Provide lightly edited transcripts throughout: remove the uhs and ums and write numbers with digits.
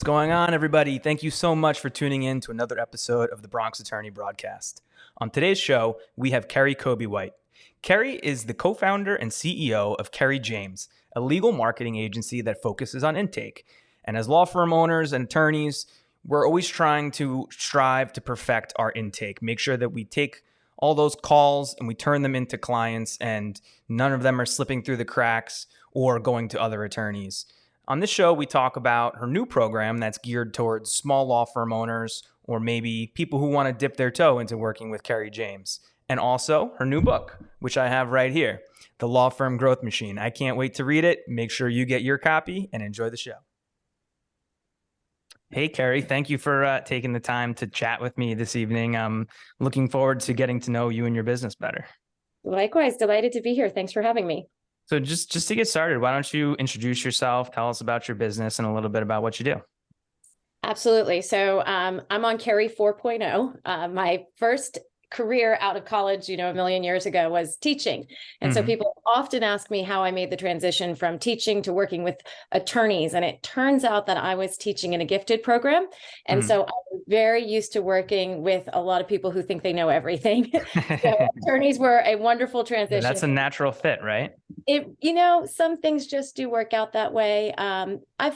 What's going on, everybody? Thank you so much for tuning in to another episode of the Bronx Attorney Broadcast. On today's show, we have Kerri Coby White. Kerri is the co-founder and CEO of KerriJames, a legal marketing agency that focuses on intake. And as law firm owners and attorneys, we're always trying to strive to perfect our intake, make sure that we take all those calls and we turn them into clients and none of them are slipping through the cracks or going to other attorneys. On this show, we talk about her new program that's geared towards small law firm owners or maybe people who want to dip their toe into working with KerriJames. And also her new book, which I have right here, The Law Firm Growth Machine. I can't wait to read it. Make sure you get your copy and enjoy the show. Hey, Kerri, thank you for taking the time to chat with me this evening. I'm looking forward to getting to know you and your business better. Likewise, delighted to be here. Thanks for having me. So just to get started, why don't you introduce yourself, tell us about your business and a little bit about what you do. Absolutely. So I'm on Kerri 4.0. My first career out of college, a million years ago was teaching. And so people often ask me how I made the transition from teaching to working with attorneys. And it turns out that I was teaching in a gifted program. And so I'm very used to working with a lot of people who think they know everything. So attorneys were a wonderful transition. Yeah, that's a natural fit, right? Some things just do work out that way.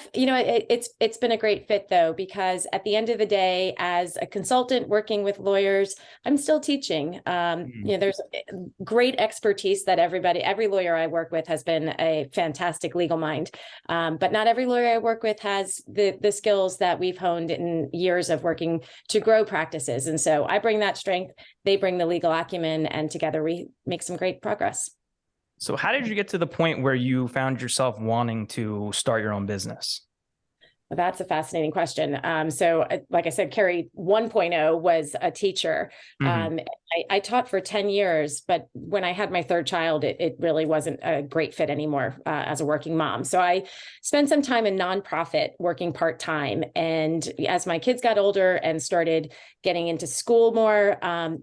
It's been a great fit though, because at the end of the day, as a consultant working with lawyers, I'm still teaching. There's great expertise that every lawyer I work with has been a fantastic legal mind. But not every lawyer I work with has the skills that we've honed in years of working to grow practices. And so I bring that strength, they bring the legal acumen, and together we make some great progress. So how did you get to the point where you found yourself wanting to start your own business? Well, that's a fascinating question. So like I said, Kerri 1.0 was a teacher. I taught for 10 years, but when I had my third child, it really wasn't a great fit anymore as a working mom. So I spent some time in nonprofit working part-time. And as my kids got older and started getting into school more,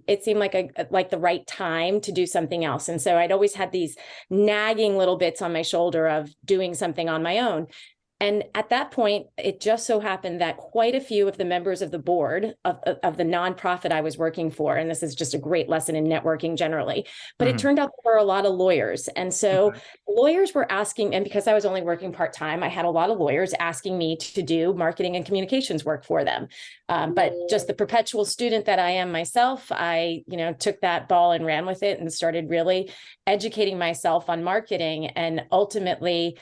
it seemed like the right time to do something else. And so I'd always had these nagging little bits on my shoulder of doing something on my own. And at that point, it just so happened that quite a few of the members of the board of the nonprofit I was working for, and this is just a great lesson in networking generally, but it turned out there were a lot of lawyers. And so lawyers were asking, and because I was only working part-time, I had a lot of lawyers asking me to do marketing and communications work for them. But just the perpetual student that I am myself, I took that ball and ran with it and started really educating myself on marketing, and ultimately,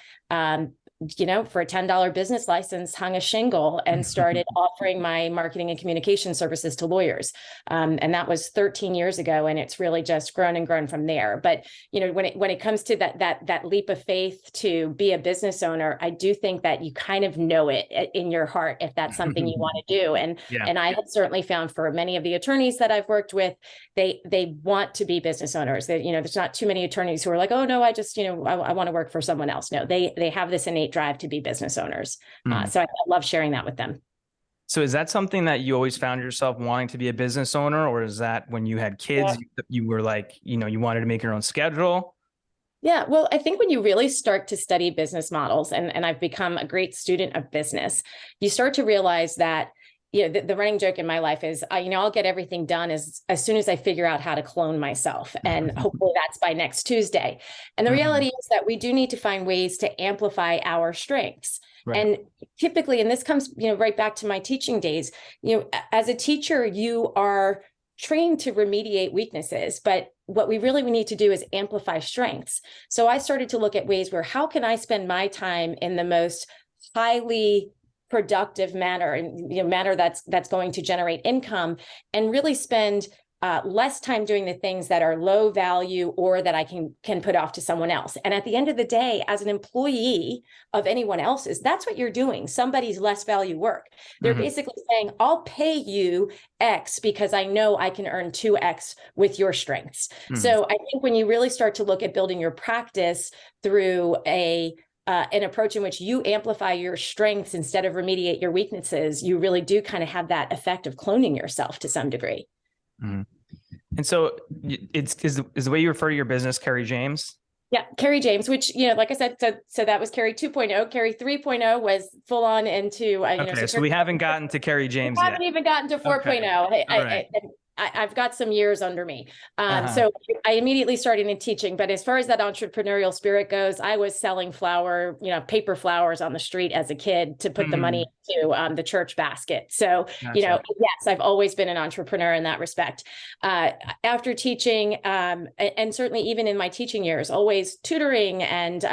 for a $10 business license, hung a shingle and started offering my marketing and communication services to lawyers. And that was 13 years ago. And it's really just grown and grown from there. But, when it comes to that leap of faith to be a business owner, I do think that you kind of know it in your heart if that's something you want to do. And I have certainly found for many of the attorneys that I've worked with, they want to be business owners. There's not too many attorneys who are like, oh no, I just, I want to work for someone else. No, they have this innate drive to be business owners. So I love sharing that with them. So is that something that you always found yourself wanting to be a business owner, or is that when you had kids, you were like, you wanted to make your own schedule? Yeah, well, I think when you really start to study business models, and I've become a great student of business, you start to realize that the running joke in my life is, I'll get everything done as soon as I figure out how to clone myself. And hopefully that's by next Tuesday. And the reality is that we do need to find ways to amplify our strengths. Right. And typically, and this comes, right back to my teaching days, as a teacher, you are trained to remediate weaknesses, but what we really need to do is amplify strengths. So I started to look at ways where how can I spend my time in the most highly productive manner, and manner that's going to generate income, and really spend less time doing the things that are low value or that I can put off to someone else. And at the end of the day, as an employee of anyone else's, that's what you're doing. Somebody's less value work. They're basically saying, I'll pay you X because I know I can earn 2X with your strengths. So I think when you really start to look at building your practice through an approach in which you amplify your strengths instead of remediate your weaknesses, you really do kind of have that effect of cloning yourself to some degree. And so is the way you refer to your business KerriJames? Yeah, KerriJames, which, like I said, so that was Kerri 2.0. Kerri 3.0 was full on into, Okay, so so Kerri, we haven't gotten to we KerriJames yet. haven't even gotten to Okay. 4.0. All right. I've got some years under me. Uh-huh. So I immediately started in teaching, but as far as that entrepreneurial spirit goes, I was selling paper flowers on the street as a kid to put the money into the church basket. So, Gotcha. yes, I've always been an entrepreneur in that respect. After teaching, and certainly even in my teaching years, always tutoring, and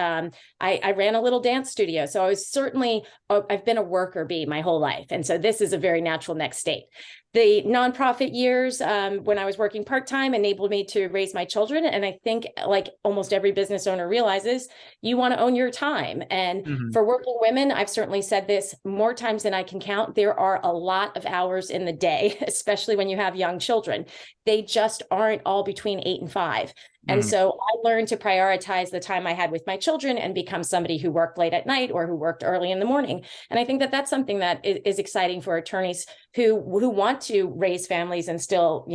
I ran a little dance studio. So I've been a worker bee my whole life. And so this is a very natural next state. The nonprofit years, when I was working part-time, enabled me to raise my children. And I think, like almost every business owner realizes, you want to own your time. And Mhm. for working women, I've certainly said this more times than I can count. There are a lot of hours in the day, especially when you have young children. They just aren't all between 8 and 5. And Mhm. so I learned to prioritize the time I had with my children and become somebody who worked late at night or who worked early in the morning. And I think that that's something that is exciting for attorneys who want to raise families and still,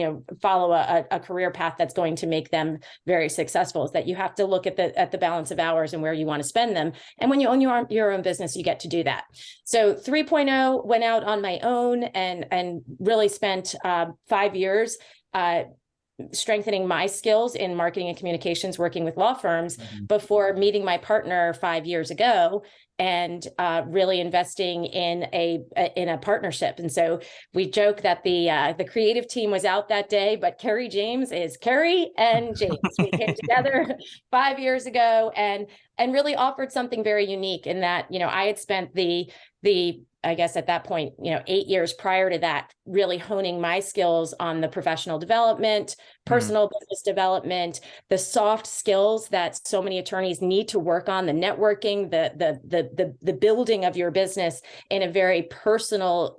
follow a career path that's going to make them very successful, is that you have to look at the balance of hours and where you want to spend them. And when you own your own business, you get to do that. So 3.0 went out on my own and really spent 5 years strengthening my skills in marketing and communications, working with law firms, Mhm. before meeting my partner 5 years ago and really investing in a partnership. And so we joke that the creative team was out that day, but KerriJames is Kerri and James. We came together 5 years ago and really offered something very unique in that, I had spent the I guess at that point, 8 years prior to that, really honing my skills on the professional development, Mhm. personal business development, the soft skills that so many attorneys need to work on, the networking, the building of your business in a very personal,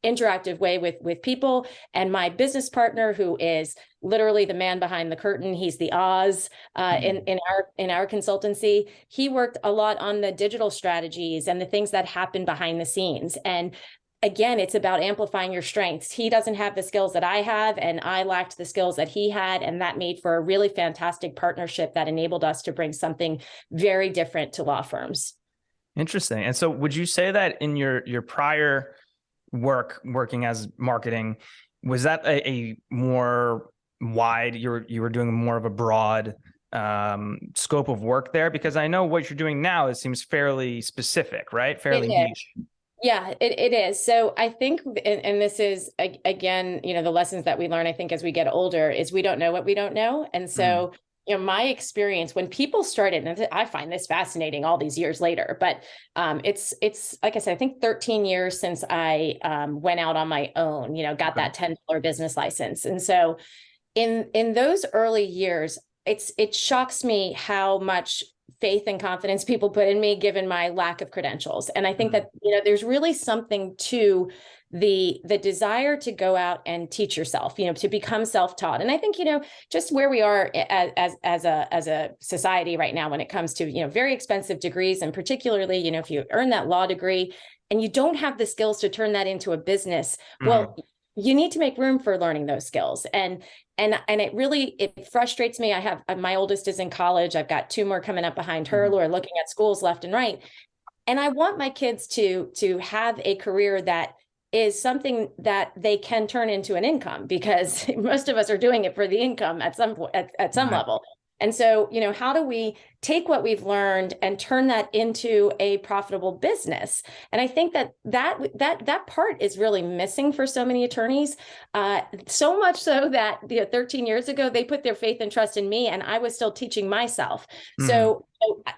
interactive way with people. And my business partner, who is literally the man behind the curtain, he's the Oz in our consultancy. He worked a lot on the digital strategies and the things that happen behind the scenes. And again, it's about amplifying your strengths. He doesn't have the skills that I have, and I lacked the skills that he had. And that made for a really fantastic partnership that enabled us to bring something very different to law firms. Interesting. And so would you say that in your prior working as marketing, was that a more wide, you were doing more of a broad scope of work there? Because I know what you're doing now, it seems fairly specific, right? It Fairly is. niche. Yeah, it is. So I think, and this is again, the lessons that we learn, I think, as we get older, is we don't know what we don't know. And Mm. so, my experience when people started, and I find this fascinating all these years later, but it's like I said, I think 13 years since I went out on my own, got Okay. that $10 business license. And so in those early years, it shocks me how much faith and confidence people put in me given my lack of credentials. And I think Mm. that there's really something to the desire to go out and teach yourself, to become self-taught. And I think just where we are as a society right now when it comes to very expensive degrees, and particularly if you earn that law degree and you don't have the skills to turn that into a business, Mm. well, you need to make room for learning those skills. And it frustrates me. I have my oldest is in college. I've got 2 more coming up behind her Mm. who are looking at schools left and right. And I want my kids to have a career that is something that they can turn into an income, because most of us are doing it for the income at some point, at some Right. level. And so, how do we take what we've learned and turn that into a profitable business? And I think that part is really missing for so many attorneys. So much so that 13 years ago, they put their faith and trust in me, and I was still teaching myself. Mm. So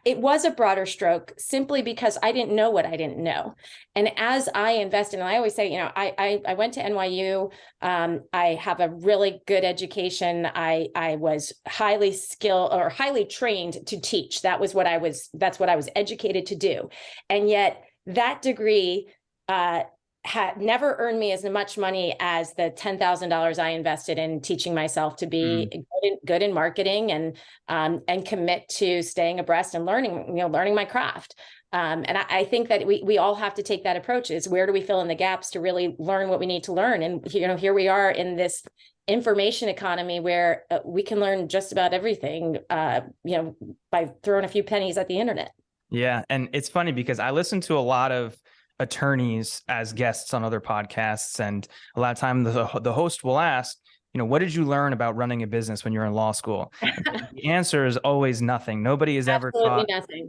it was a broader stroke simply because I didn't know what I didn't know. And as I invested, and I always say, I went to NYU. I have a really good education. I was highly skilled or highly trained to teach. That's what I was educated to do. And yet that degree had never earned me as much money as the $10,000 I invested in teaching myself to Mm. be good in marketing and commit to staying abreast and learning my craft. And I think that we all have to take that approach, is where do we fill in the gaps to really learn what we need to learn? And, here we are in this information economy where we can learn just about everything, by throwing a few pennies at the internet. Yeah. And it's funny because I listen to a lot of attorneys as guests on other podcasts. And a lot of time the host will ask, what did you learn about running a business when you're in law school? The answer is always nothing. Nobody has ever taught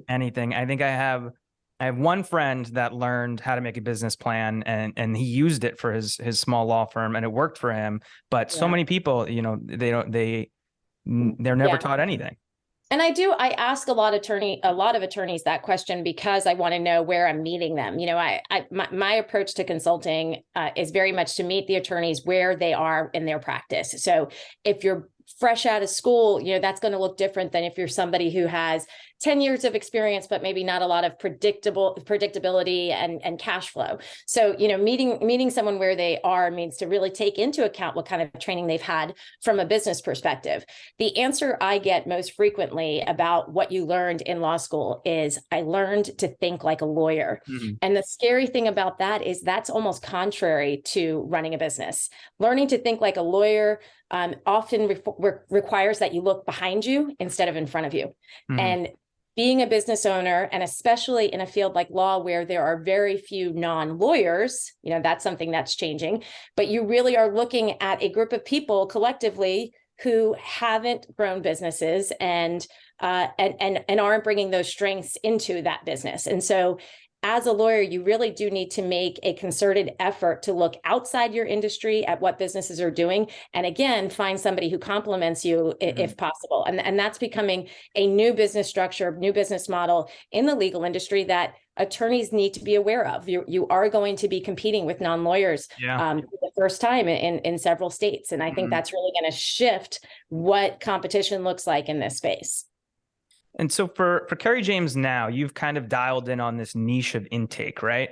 anything. I think I have one friend that learned how to make a business plan, and he used it for his small law firm, and it worked for him. But so many people, they're never taught anything. And I ask a lot of attorneys that question because I want to know where I'm meeting them. My approach to consulting is very much to meet the attorneys where they are in their practice. So if you're fresh out of school, that's going to look different than if you're somebody who has 10 years of experience, but maybe not a lot of predictability and cash flow. So, meeting someone where they are means to really take into account what kind of training they've had from a business perspective. The answer I get most frequently about what you learned in law school is, I learned to think like a lawyer. Mm-hmm. And the scary thing about that is that's almost contrary to running a business. Learning to think like a lawyer often requires that you look behind you instead of in front of you. Mm-hmm. And being a business owner, and especially in a field like law where there are very few non-lawyers, that's something that's changing, but you really are looking at a group of people collectively who haven't grown businesses and aren't bringing those strengths into that business. And so as a lawyer, you really do need to make a concerted effort to look outside your industry at what businesses are doing. And again, find somebody who complements you if possible. And that's becoming a new business structure, new business model in the legal industry that attorneys need to be aware of. You are going to be competing with non-lawyers for the first time in several states. And I think that's really going to shift what competition looks like in this space. And so for KerriJames now, you've kind of dialed in on this niche of intake, right?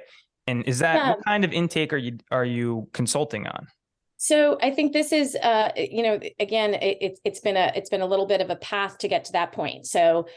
And is that what kind of intake are you consulting on? So I think this is, again, it's been a little bit of a path to get to that point. So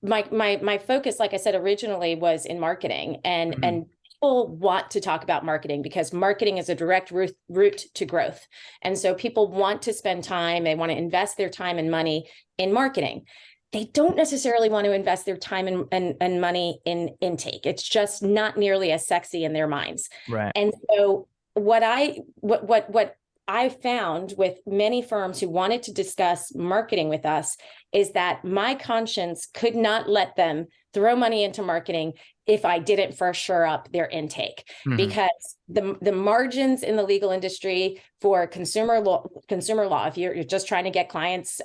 my focus, like I said, originally was in marketing, and people want to talk about marketing because marketing is a direct route to growth. And so people want to spend time, they want to invest their time and money in marketing. They don't necessarily want to invest their time and money in intake. It's just not nearly as sexy in their minds. Right. And so what I found with many firms who wanted to discuss marketing with us is that my conscience could not let them throw money into marketing if I didn't first shore up their intake, because the margins in the legal industry for consumer law, if you're just trying to get clients,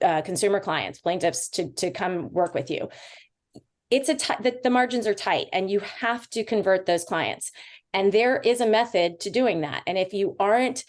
consumer clients, plaintiffs to come work with you, the margins are tight, and you have to convert those clients. And there is a method to doing that. And if you aren't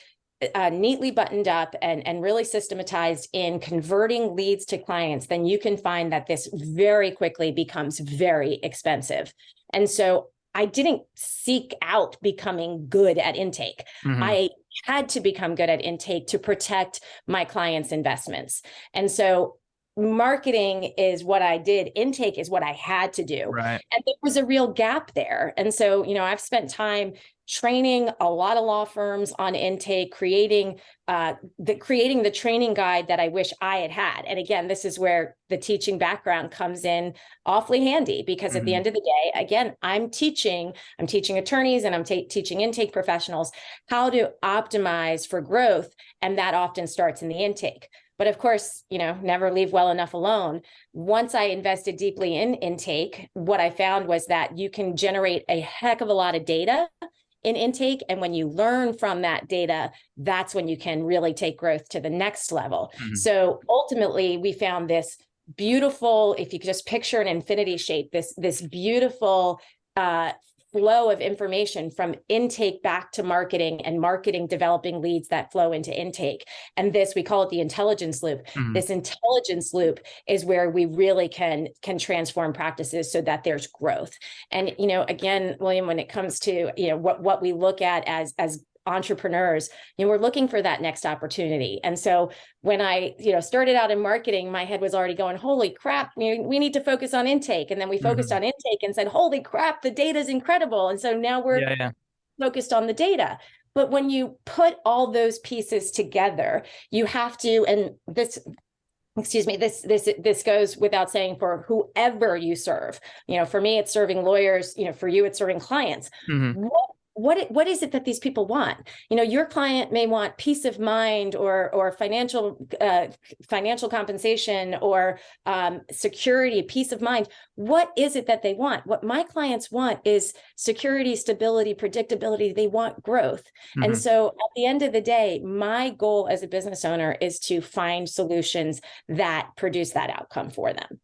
neatly buttoned up and really systematized in converting leads to clients, then you can find that this very quickly becomes very expensive. And so I didn't seek out becoming good at intake. I had to become good at intake to protect my clients' investments. And so marketing is what I did. Intake is what I had to do. Right. And there was a real gap there. And so, I've spent time training a lot of law firms on intake, creating the training guide that I wish I had had. And again, this is where the teaching background comes in awfully handy, because at the end of the day, again, I'm teaching attorneys and I'm teaching intake professionals how to optimize for growth. And that often starts in the intake. But of course, never leave well enough alone. Once I invested deeply in intake, what I found was that you can generate a heck of a lot of data in intake. And when you learn from that data, that's when you can really take growth to the next level. So ultimately, we found this beautiful, if you could just picture an infinity shape, this beautiful flow of information from intake back to marketing, and marketing developing leads that flow into intake. And this, we call it the intelligence loop. This intelligence loop is where we really can transform practices so that there's growth. And, again, William, when it comes to, what we look at as entrepreneurs, we're looking for that next opportunity. And so when I, started out in marketing, my head was already going, holy crap, we need to focus on intake. And then we focused on intake and said, holy crap, the data is incredible. And so now we're focused on the data. But when you put all those pieces together, you have to, and this goes without saying for whoever you serve. For me, it's serving lawyers. For you, it's serving clients. What is it that these people want? Your client may want peace of mind or financial compensation or security, peace of mind. What is it that they want? What my clients want is security, stability, predictability. They want growth. And so at the end of the day, my goal as a business owner is to find solutions that produce that outcome for them.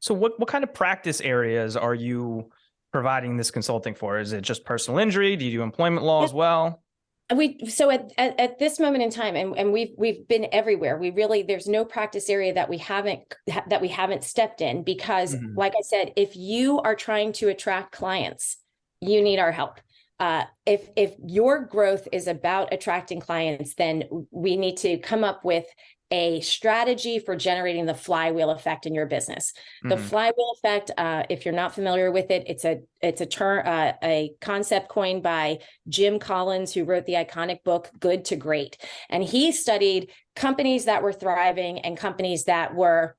So what kind of practice areas are you providing this consulting for? Is it just personal injury? Do you do employment law as well? So at this moment in time, and we've been everywhere. There's no practice area that we haven't stepped in, because like I said, if you are trying to attract clients, you need our help. If your growth is about attracting clients, then we need to come up with a strategy for generating the flywheel effect in your business. The flywheel effect, if you're not familiar with it, it's a term, a concept coined by Jim Collins, who wrote the iconic book Good to Great. And he studied companies that were thriving and companies that were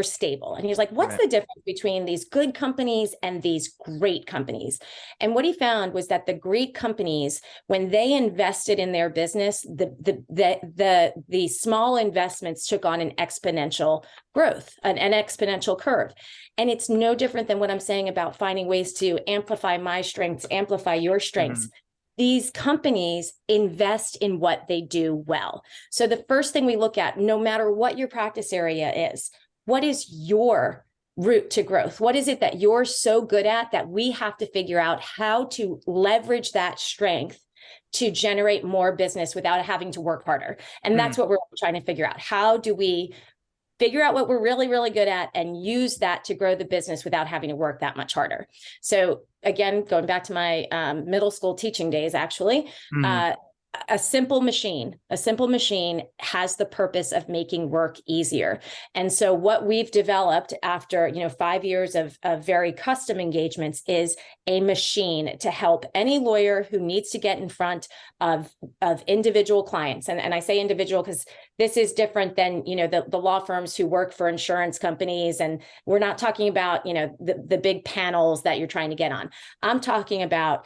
stable. And he's like, what's the difference between these good companies and these great companies? And what he found was that the great companies, when they invested in their business, the small investments took on an exponential growth, an exponential curve. And it's no different than what I'm saying about finding ways to amplify my strengths, amplify your strengths. These companies invest in what they do well. So the first thing we look at, no matter what your practice area is, what is your route to growth? What is it that you're so good at that we have to figure out how to leverage that strength to generate more business without having to work harder? And that's what we're trying to figure out. How do we figure out what we're really, really good at and use that to grow the business without having to work that much harder? So again, going back to my middle school teaching days, actually, a simple machine has the purpose of making work easier. And so what we've developed after 5 years of very custom engagements is a machine to help any lawyer who needs to get in front of individual clients. And I say individual because this is different than the law firms who work for insurance companies. And we're not talking about the big panels that you're trying to get on. I'm talking about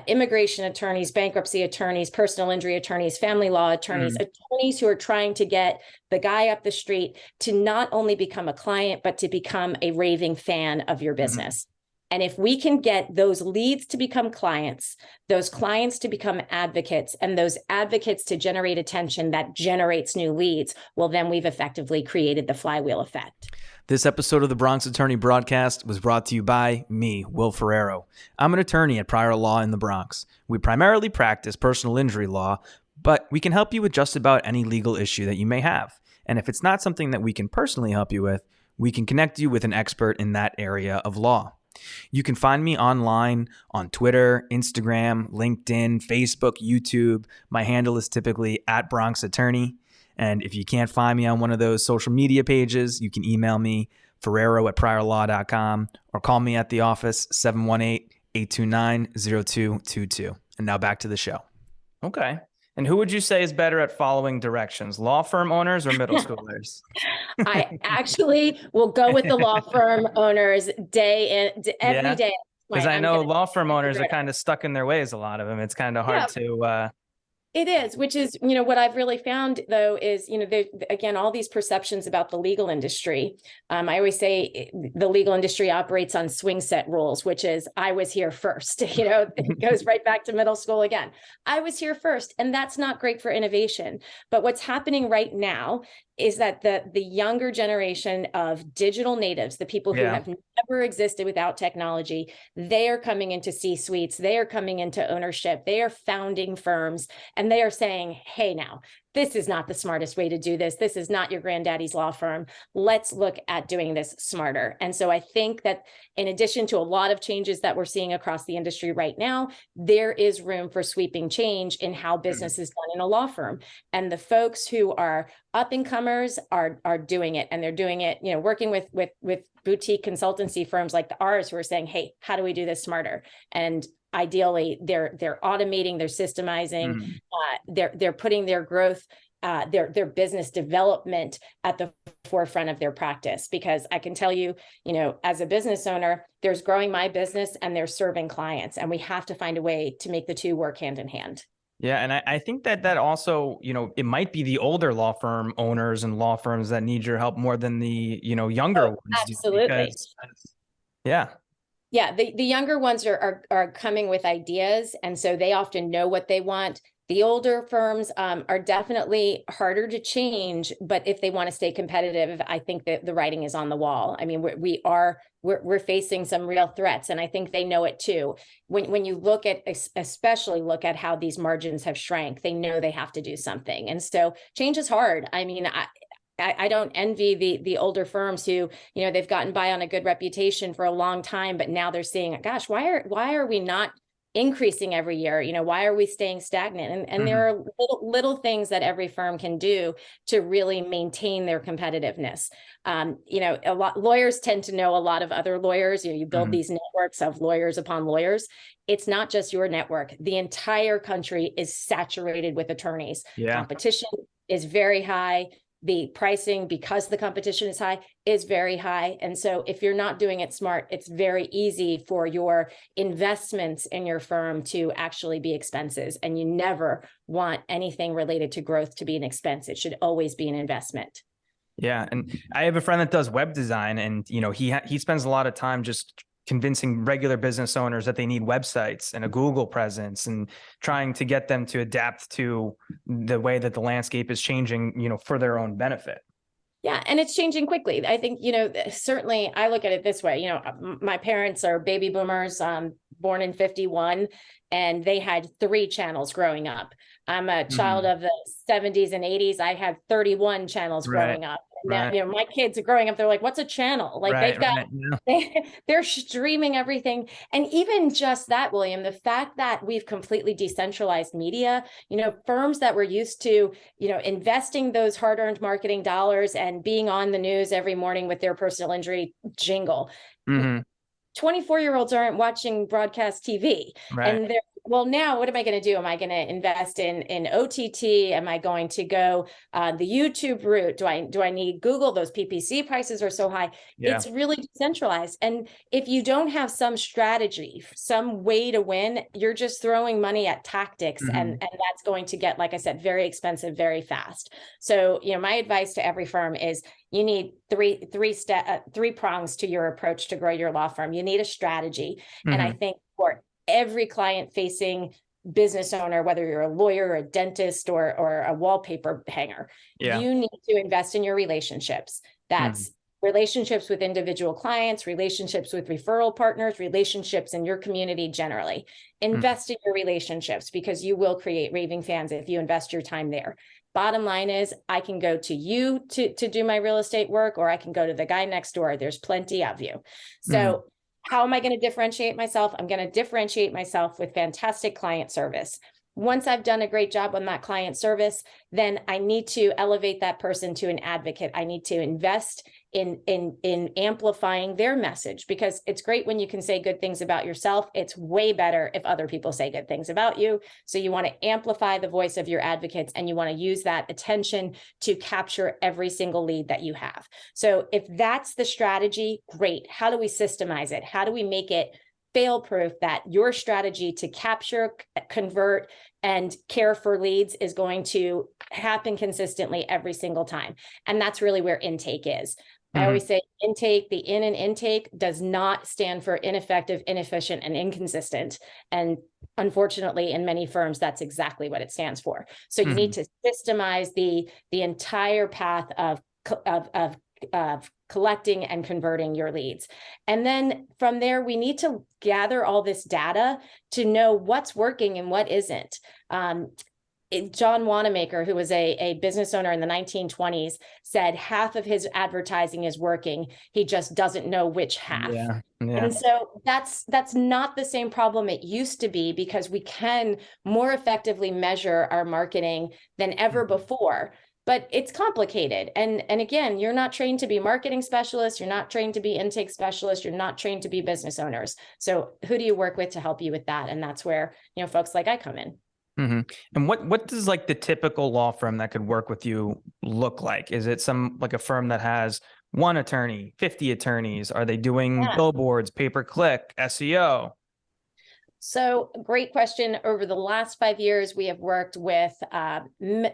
immigration attorneys, bankruptcy attorneys, personal injury attorneys, family law attorneys, attorneys who are trying to get the guy up the street to not only become a client, but to become a raving fan of your business. And if we can get those leads to become clients, those clients to become advocates, and those advocates to generate attention that generates new leads, well, then we've effectively created the flywheel effect. This episode of the Bronx Attorney Broadcast was brought to you by me, Will Ferrero. I'm an attorney at Prior Law in the Bronx. We primarily practice personal injury law, but we can help you with just about any legal issue that you may have. And if it's not something that we can personally help you with, we can connect you with an expert in that area of law. You can find me online on Twitter, Instagram, LinkedIn, Facebook, YouTube. My handle is typically @BronxAttorney. And if you can't find me on one of those social media pages, you can email me, ferrero@priorlaw.com, or call me at the office, 718-829-0222. And now back to the show. Okay. And who would you say is better at following directions, law firm owners or middle schoolers? I actually will go with the law firm owners every day. Because I know law firm owners are kind of stuck in their ways, a lot of them. It's kind of hard to... It is, which is, what I've really found, though, is, again, all these perceptions about the legal industry. I always say the legal industry operates on swing set rules, which is I was here first. It goes right back to middle school again. I was here first. And that's not great for innovation. But what's happening right now is that the younger generation of digital natives, the people who have never existed without technology, they are coming into C-suites, they are coming into ownership, they are founding firms, and they are saying, hey, now, this is not the smartest way to do this. This is not your granddaddy's law firm. Let's look at doing this smarter. And so I think that in addition to a lot of changes that we're seeing across the industry right now, there is room for sweeping change in how business is done in a law firm. And the folks who are up and comers are doing it, and they're doing it, working with boutique consultancy firms like ours who are saying, hey, how do we do this smarter? And ideally, they're automating, they're systemizing, they're putting their growth, their business development at the forefront of their practice. Because I can tell you, as a business owner, there's growing my business and there's serving clients, and we have to find a way to make the two work hand in hand. Yeah. And I think that also, it might be the older law firm owners and law firms that need your help more than the, younger ones. Absolutely. Yeah. Yeah. The younger ones are coming with ideas. And so they often know what they want. The older firms are definitely harder to change, but if they want to stay competitive, I think that the writing is on the wall. I mean, we're facing some real threats, and I think they know it too. When you especially look at how these margins have shrank, they know they have to do something, and so change is hard. I mean, I don't envy the older firms who, they've gotten by on a good reputation for a long time, but now they're seeing, gosh, why are we not increasing every year? Why are we staying stagnant? And there are little things that every firm can do to really maintain their competitiveness. Lawyers tend to know a lot of other lawyers. You build these networks of lawyers upon lawyers. It's not just your network. The entire country is saturated with attorneys. Yeah. Competition is very high. The pricing, because the competition is high, is very high. And so if you're not doing it smart, it's very easy for your investments in your firm to actually be expenses. And you never want anything related to growth to be an expense. It should always be an investment. Yeah. And I have a friend that does web design, and, he spends a lot of time just convincing regular business owners that they need websites and a Google presence, and trying to get them to adapt to the way that the landscape is changing, for their own benefit. Yeah. And it's changing quickly. I think, certainly I look at it this way, my parents are baby boomers, born in 51, and they had 3 channels growing up. I'm a child of the 70s and 80s. I had 31 channels growing up. Now, my kids are growing up. They're like, what's a channel? Like they've got, they're streaming everything. And even just that, William, the fact that we've completely decentralized media, firms that were used to, investing those hard-earned marketing dollars and being on the news every morning with their personal injury jingle. 24-year-olds aren't watching broadcast TV. And they're, well, now what am I going to do? Am I going to invest in OTT? Am I going to go the YouTube route? Do I need Google? Those PPC prices are so high. Yeah. It's really decentralized. And if you don't have some strategy, some way to win, you're just throwing money at tactics. And that's going to get, like I said, very expensive, very fast. So, my advice to every firm is you need three prongs to your approach to grow your law firm. You need a strategy. And I think for every client-facing business owner, whether you're a lawyer or a dentist or a wallpaper hanger, you need to invest in your relationships. That's relationships with individual clients, relationships with referral partners, relationships in your community generally. Invest in your relationships, because you will create raving fans if you invest your time there. Bottom line is, I can go to you to do my real estate work, or I can go to the guy next door. There's plenty of you. So how am I going to differentiate myself? I'm going to differentiate myself with fantastic client service. Once I've done a great job on that client service, then I need to elevate that person to an advocate. I need to invest in amplifying their message, because it's great when you can say good things about yourself. It's way better if other people say good things about you. So you want to amplify the voice of your advocates, and you want to use that attention to capture every single lead that you have. So if that's the strategy, great. How do we systemize it? How do we make it fail-proof that your strategy to capture, convert, and care for leads is going to happen consistently every single time? And that's really where intake is. I always say intake, the in and intake does not stand for ineffective, inefficient, and inconsistent. And unfortunately, in many firms, that's exactly what it stands for. So you need to systemize the entire path of collecting and converting your leads. And then from there, we need to gather all this data to know what's working and what isn't. John Wanamaker, who was a business owner in the 1920s, said half of his advertising is working. He just doesn't know which half. Yeah. Yeah. And so that's not the same problem it used to be, because we can more effectively measure our marketing than ever before. But it's complicated. And again, you're not trained to be marketing specialists. You're not trained to be intake specialists. You're not trained to be business owners. So who do you work with to help you with that? And that's where, folks like I come in. Mm-hmm. And what does like the typical law firm that could work with you look like? Is it like a firm that has one attorney, 50 attorneys? Are they doing billboards, pay-per-click, SEO? So great question. Over the last 5 years, we have worked with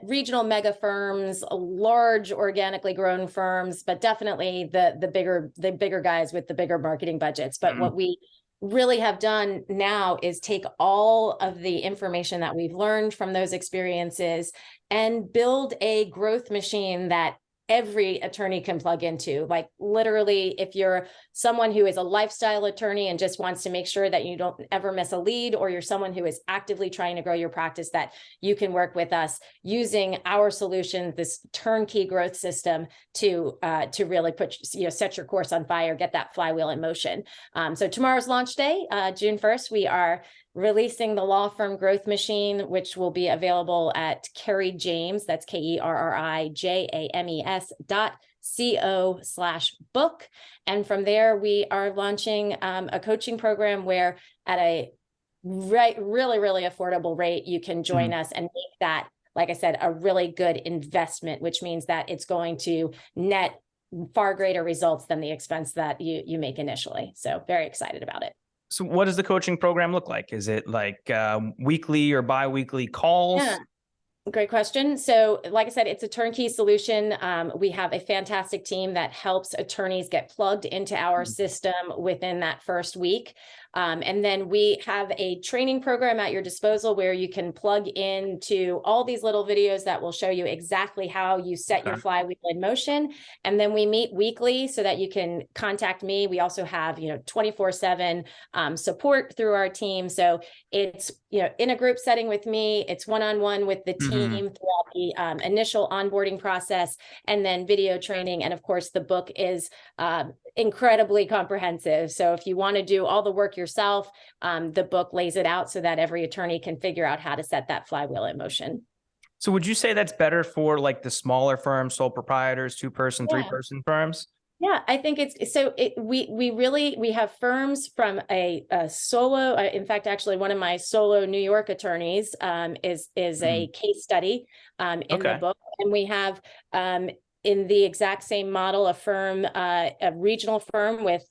regional mega firms, large organically grown firms, but definitely the bigger guys with the bigger marketing budgets. But what we really have done now is take all of the information that we've learned from those experiences and build a growth machine that every attorney can plug into. Like literally, if you're someone who is a lifestyle attorney and just wants to make sure that you don't ever miss a lead, or you're someone who is actively trying to grow your practice, that you can work with us using our solution, this turnkey growth system to really set your course on fire, get that flywheel in motion. So tomorrow's launch day, June 1st, we are releasing the law firm growth machine, which will be available at KerriJames, that's KerriJames.co/book. And from there, we are launching a coaching program where at a really affordable rate, you can join us and make that, like I said, a really good investment, which means that it's going to net far greater results than the expense that you make initially. So very excited about it. So what does the coaching program look like? Is it like weekly or bi-weekly calls? Yeah. Great question. So like I said, it's a turnkey solution. We have a fantastic team that helps attorneys get plugged into our system within that first week. And then we have a training program at your disposal where you can plug into all these little videos that will show you exactly how you set your flywheel in motion. And then we meet weekly so that you can contact me. We also have, 24/7 support through our team. So it's, in a group setting with me, it's one-on-one with the team throughout the initial onboarding process, and then video training. And of course, the book is incredibly comprehensive. So if you want to do all the work yourself, the book lays it out so that every attorney can figure out how to set that flywheel in motion. So would you say that's better for like the smaller firms, sole proprietors, 2-person, 3-person firms? Yeah, I think we have firms from a solo. In fact, actually, one of my solo New York attorneys is a case study in the book, and we have in the exact same model a firm, a regional firm with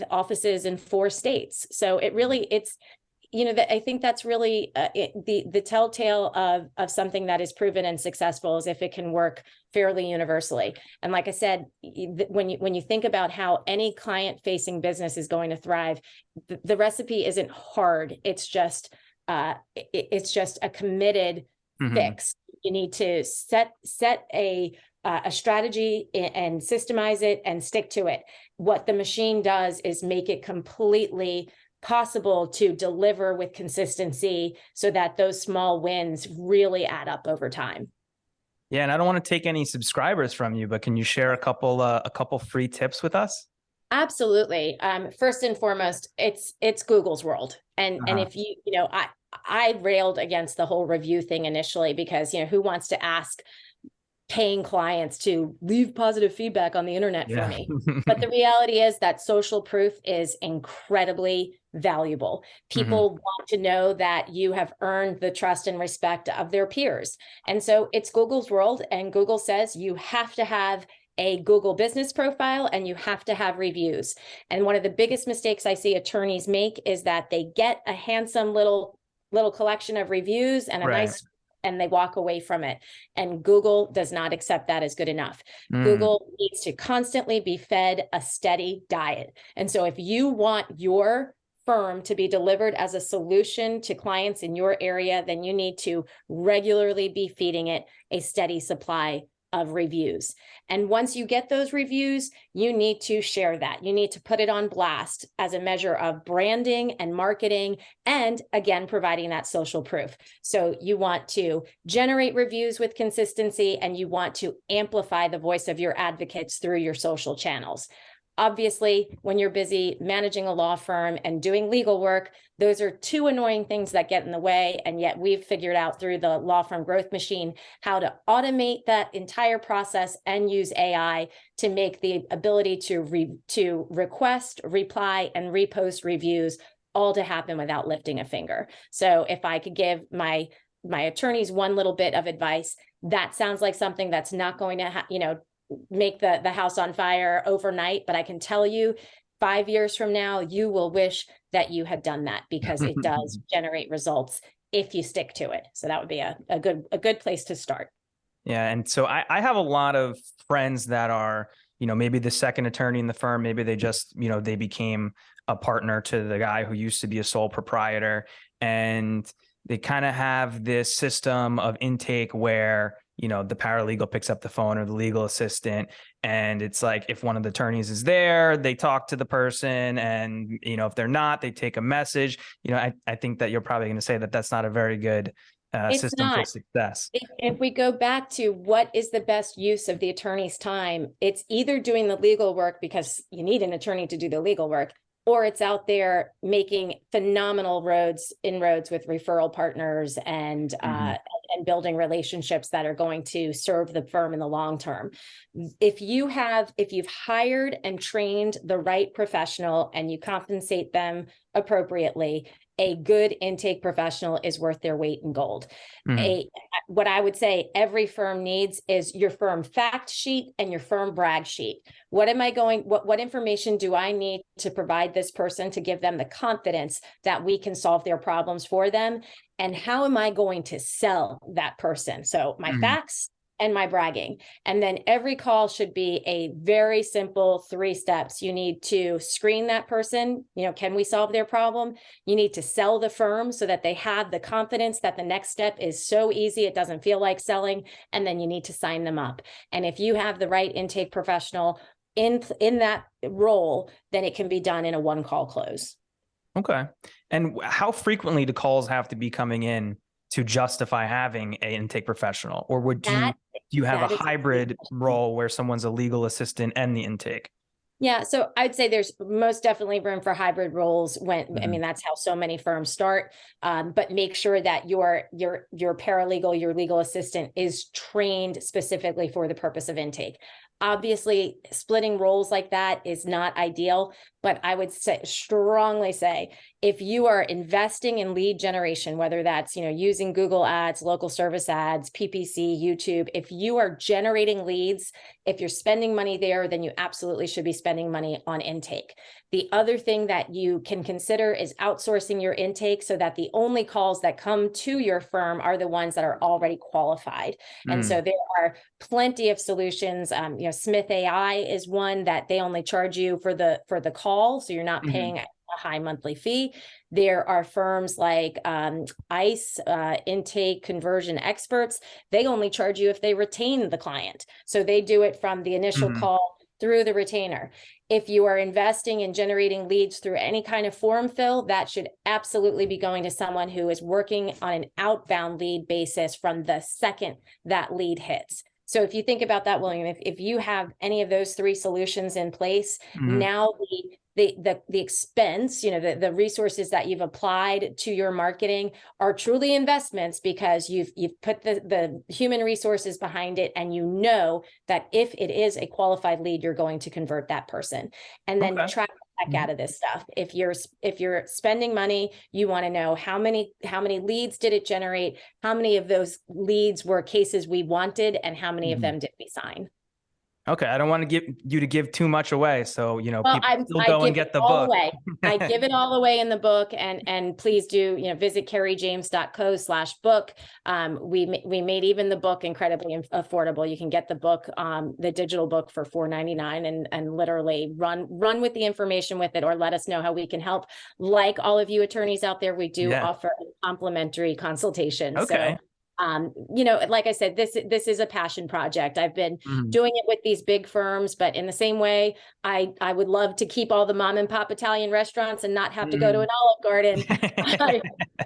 offices in 4 states. So it's I think that's really the telltale of something that is proven and successful is if it can work fairly universally. And like I said, when you think about how any client-facing business is going to thrive, the recipe isn't hard. It's just a committed fix. You need to set a strategy and systemize it and stick to it. What the machine does is make it completely possible to deliver with consistency so that those small wins really add up over time. Yeah, and I don't want to take any subscribers from you, but can you share a couple free tips with us? Absolutely. First and foremost, it's Google's world. And if I railed against the whole review thing initially because, who wants to ask paying clients to leave positive feedback on the internet for me? But the reality is that social proof is incredibly valuable. People want to know that you have earned the trust and respect of their peers. And so it's Google's world, and Google says you have to have a Google business profile and you have to have reviews. And one of the biggest mistakes I see attorneys make is that they get a handsome little collection of reviews and a nice, and they walk away from it. And Google does not accept that as good enough. Google needs to constantly be fed a steady diet. And so if you want your firm to be delivered as a solution to clients in your area, then you need to regularly be feeding it a steady supply of reviews. And once you get those reviews, you need to share that. You need to put it on blast as a measure of branding and marketing, and again, providing that social proof. So you want to generate reviews with consistency, and you want to amplify the voice of your advocates through your social channels. Obviously, when you're busy managing a law firm and doing legal work, those are two annoying things that get in the way. And yet we've figured out through the Law Firm Growth Machine how to automate that entire process and use AI to make the ability to request, reply, and repost reviews all to happen without lifting a finger. So if I could give my attorneys one little bit of advice, that sounds like something that's not going to, make the house on fire overnight, but I can tell you 5 years from now, you will wish that you had done that, because it does generate results if you stick to it. So that would be a good place to start. Yeah. And so I have a lot of friends that are, maybe the second attorney in the firm, maybe they just, they became a partner to the guy who used to be a sole proprietor. And they kind of have this system of intake where, the paralegal picks up the phone, or the legal assistant. And it's like, if one of the attorneys is there, they talk to the person. And, if they're not, they take a message. I think that you're probably going to say that that's not a very good system for success. If we go back to what is the best use of the attorney's time, it's either doing the legal work because you need an attorney to do the legal work, or it's out there making phenomenal inroads with referral partners and building relationships that are going to serve the firm in the long term. If you've hired and trained the right professional and you compensate them appropriately, a good intake professional is worth their weight in gold. What I would say every firm needs is your firm fact sheet and your firm brag sheet. What information do I need to provide this person to give them the confidence that we can solve their problems for them? And how am I going to sell that person? So my facts and my bragging. And then every call should be a very simple 3 steps. You need to screen that person. Can we solve their problem? You need to sell the firm so that they have the confidence that the next step is so easy, it doesn't feel like selling. And then you need to sign them up. And if you have the right intake professional in that role, then it can be done in a 1-call close. Okay. And how frequently do calls have to be coming in to justify having an intake professional? Or do you have a hybrid role where someone's a legal assistant and the intake? Yeah, so I'd say there's most definitely room for hybrid roles that's how so many firms start. But make sure that your paralegal, your legal assistant is trained specifically for the purpose of intake. Obviously, splitting roles like that is not ideal, but I would strongly say, if you are investing in lead generation, whether that's, using Google ads, local service ads, PPC, YouTube, if you are generating leads, if you're spending money there, then you absolutely should be spending money on intake. The other thing that you can consider is outsourcing your intake so that the only calls that come to your firm are the ones that are already qualified. And so there are plenty of solutions. Smith AI is one that they only charge you for the call, so you're not paying a high monthly fee. There are firms like ICE, Intake Conversion Experts. They only charge you if they retain the client. So they do it from the initial call through the retainer. If you are investing in generating leads through any kind of form fill, that should absolutely be going to someone who is working on an outbound lead basis from the second that lead hits. So if you think about that, William, if you have any of those 3 solutions in place, now the expense, the resources that you've applied to your marketing are truly investments, because you've put the human resources behind it, and that if it is a qualified lead, you're going to convert that person. And then track the heck out of this stuff. If you're spending money, you want to know how many leads did it generate, how many of those leads were cases we wanted, and how many of them did we sign. Okay, I don't want to give too much away, so people still go and get the book. I give it all away in the book, and please do visit KerriJames.co/book. We made even the book incredibly affordable. You can get the book, the digital book, for $4.99, and literally run with the information with it, or let us know how we can help. Like all of you attorneys out there, we do offer a complimentary consultation. Okay. Like I said, this is a passion project. I've been Mhm. doing it with these big firms, but in the same way, I would love to keep all the mom and pop Italian restaurants and not have to go to Mhm. an Olive Garden.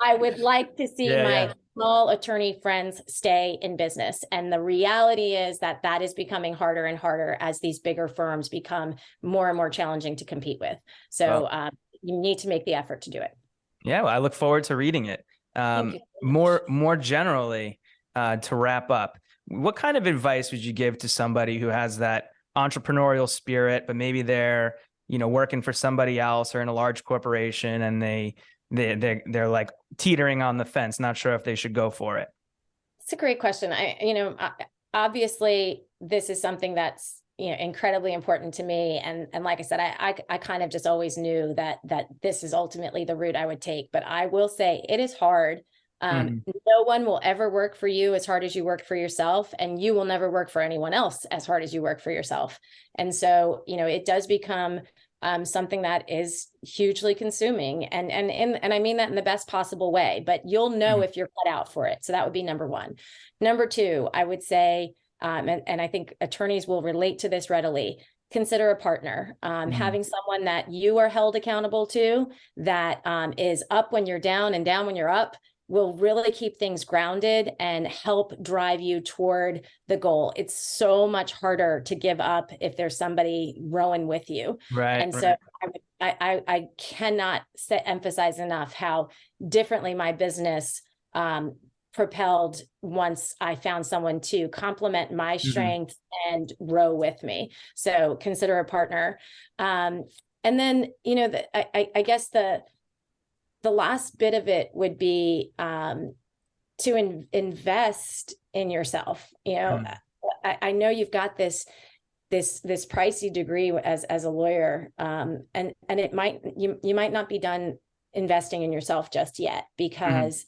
I would like to see Yeah, yeah. my small attorney friends stay in business. And the reality is that that is becoming harder and harder as these bigger firms become more and more challenging to compete with. So Well, you need to make the effort to do it. yeah, well, I look forward to reading it. Thank you so much. More generally, to wrap up, what kind of advice would you give to somebody who has that entrepreneurial spirit, but maybe they're, working for somebody else or in a large corporation, and they're like teetering on the fence, not sure if they should go for it? It's a great question. Obviously this is something that's incredibly important to me, and like I said, I kind of just always knew that this is ultimately the route I would take. But I will say it is hard. Mhm. No one will ever work for you as hard as you work for yourself, and you will never work for anyone else as hard as you work for yourself. And so, it does become something that is hugely consuming, and I mean that in the best possible way. But you'll know Mhm. if you're cut out for it. So that would be number one. Number two, I would say, and I think attorneys will relate to this readily. Consider a partner, Mhm. having someone that you are held accountable to, that is up when you're down and down when you're up, will really keep things grounded and help drive you toward the goal. It's so much harder to give up if there's somebody rowing with you. Right, And so right. I cannot emphasize enough how differently my business propelled once I found someone to complement my Mhm. strengths and row with me. So consider a partner. And then, I guess the last bit of it would be to invest in yourself. Mhm. I know you've got this pricey degree as a lawyer, and it might you might not be done investing in yourself just yet, Mhm. because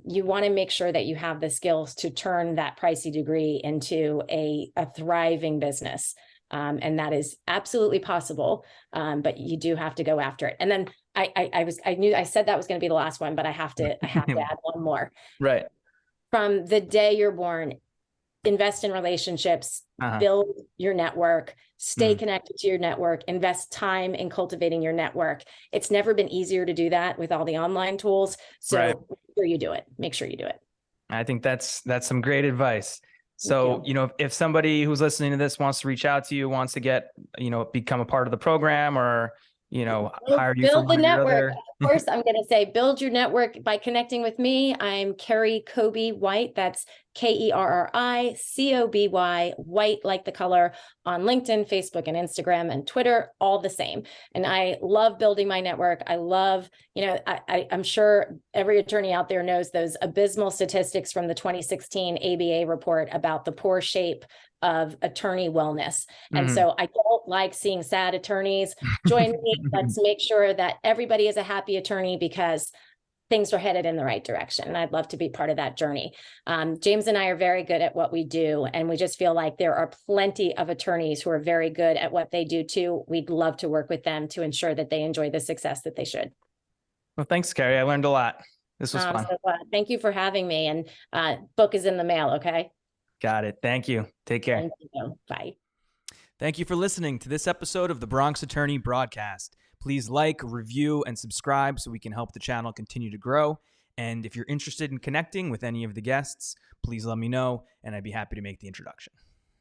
you want to make sure that you have the skills to turn that pricey degree into a thriving business. And that is absolutely possible, but you do have to go after it. And then I knew I said that was going to be the last one, but I have to add one more. Right. From the day you're born, invest in relationships, Uh-huh. build your network, stay Mhm. connected to your network, invest time in cultivating your network. It's never been easier to do that with all the online tools. Right. So make sure you do it. Make sure you do it. I think that's some great advice. Thank So, you. if somebody who's listening to this wants to reach out to you, wants to get, become a part of the program, or, hire you for Build the one of your network. other. Of course, I'm going to say build your network by connecting with me. I'm Kerri Coby White. That's KerriCoby, White like the color, on LinkedIn, Facebook, and Instagram, and Twitter, all the same. And I love building my network. I love, I'm sure every attorney out there knows those abysmal statistics from the 2016 ABA report about the poor shape of attorney wellness. And Mhm. so I don't like seeing sad attorneys. Join me. Let's make sure that everybody is a happy attorney, because things are headed in the right direction. And I'd love to be part of that journey. James and I are very good at what we do, and we just feel like there are plenty of attorneys who are very good at what they do too. We'd love to work with them to ensure that they enjoy the success that they should. Well, thanks, Kerri. I learned a lot. This was fun. So thank you for having me. And book is in the mail. Okay. Got it. Thank you. Take care. Thank you. Bye. Thank you for listening to this episode of the Bronx Attorney Broadcast. Please like, review, and subscribe so we can help the channel continue to grow. And if you're interested in connecting with any of the guests, please let me know, and I'd be happy to make the introduction.